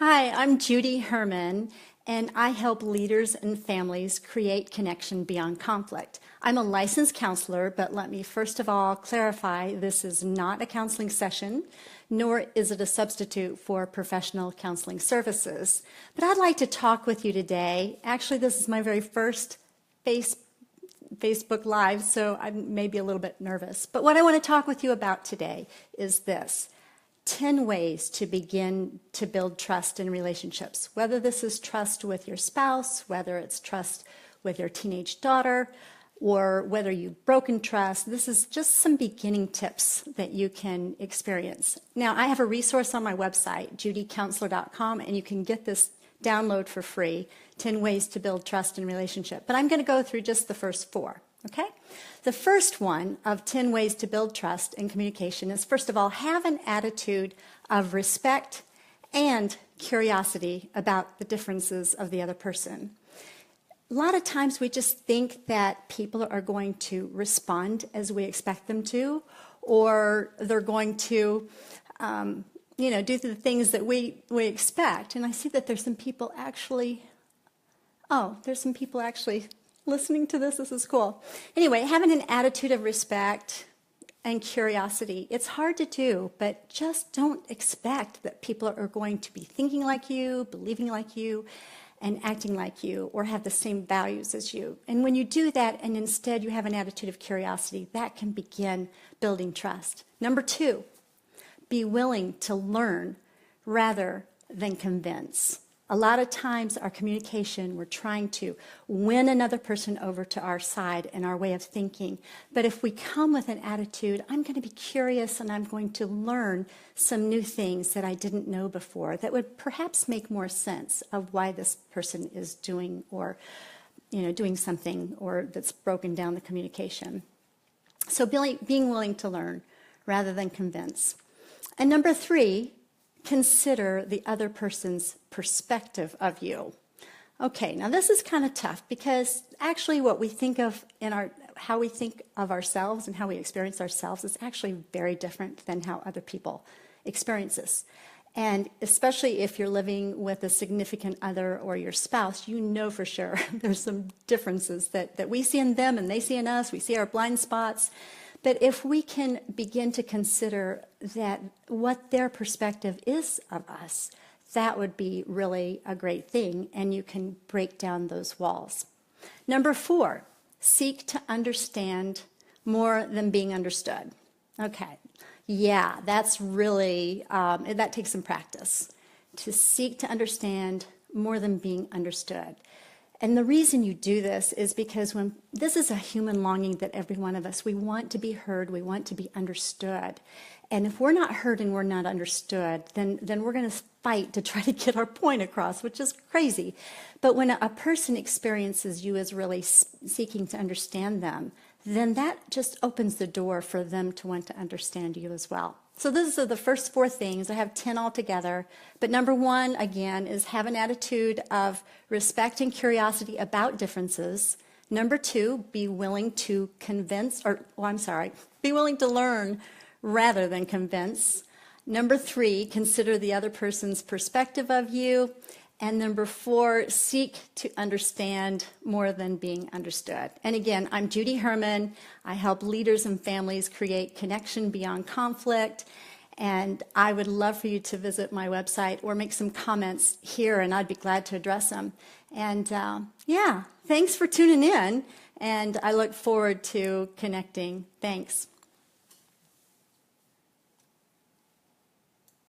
Hi, I'm Judy Herman, and I help leaders and families create connection beyond conflict. I'm a licensed counselor, but let me first of all clarify this is not a counseling session, nor is it a substitute for professional counseling services. But I'd like to talk with you today. Actually, this is my very first Facebook Live, so I may be a little bit nervous. But what I want to talk with you about today is this: 10 ways to begin to build trust in relationships. Whether this is trust with your spouse, whether it's trust with your teenage daughter, or whether you've broken trust, this is just some beginning tips that you can experience. Now, I have a resource on my website, judycounselor.com, and you can get this download for free, 10 ways to build trust in relationship. But I'm going to go through just the first 4. Okay? The first one of 10 ways to build trust in communication is, first of all, have an attitude of respect and curiosity about the differences of the other person. A lot of times we just think that people are going to respond as we expect them to, or they're going to do the things that we expect. And I see that there's some people actually listening to this. This is cool. Anyway, having an attitude of respect and curiosity. It's hard to do, but just don't expect that people are going to be thinking like you, believing like you, and acting like you, or have the same values as you. And when you do that, and instead you have an attitude of curiosity, that can begin building trust. Number 2, be willing to learn rather than convince. A lot of times our communication, we're trying to win another person over to our side and our way of thinking. But if we come with an attitude, I'm going to be curious and I'm going to learn some new things that I didn't know before that would perhaps make more sense of why this person is doing or doing something or that's broken down the communication. So being willing to learn rather than convince. And number 3, consider the other person's perspective of you. Okay, now this is kind of tough because actually what we think of how we think of ourselves and how we experience ourselves is actually very different than how other people experience us. And especially if you're living with a significant other or your spouse, you know for sure there's some differences that we see in them and they see in us. We see our blind spots. But if we can begin to consider that what their perspective is of us, that would be really a great thing, and you can break down those walls. Number 4, seek to understand more than being understood. Okay, yeah, that's really, that takes some practice, to seek to understand more than being understood. And the reason you do this is because this is a human longing that every one of us, we want to be heard, we want to be understood. And if we're not heard and we're not understood, then we're going to fight to try to get our point across, which is crazy. But when a person experiences you as really seeking to understand them, then that just opens the door for them to want to understand you as well. So those are the first 4 things. I have 10 altogether. But number 1, again, is have an attitude of respect and curiosity about differences. Number 2, be willing to be willing to learn rather than convince. Number 3, consider the other person's perspective of you. And number 4, seek to understand more than being understood. And again, I'm Judy Herman. I help leaders and families create connection beyond conflict. And I would love for you to visit my website or make some comments here, and I'd be glad to address them. And thanks for tuning in. And I look forward to connecting. Thanks.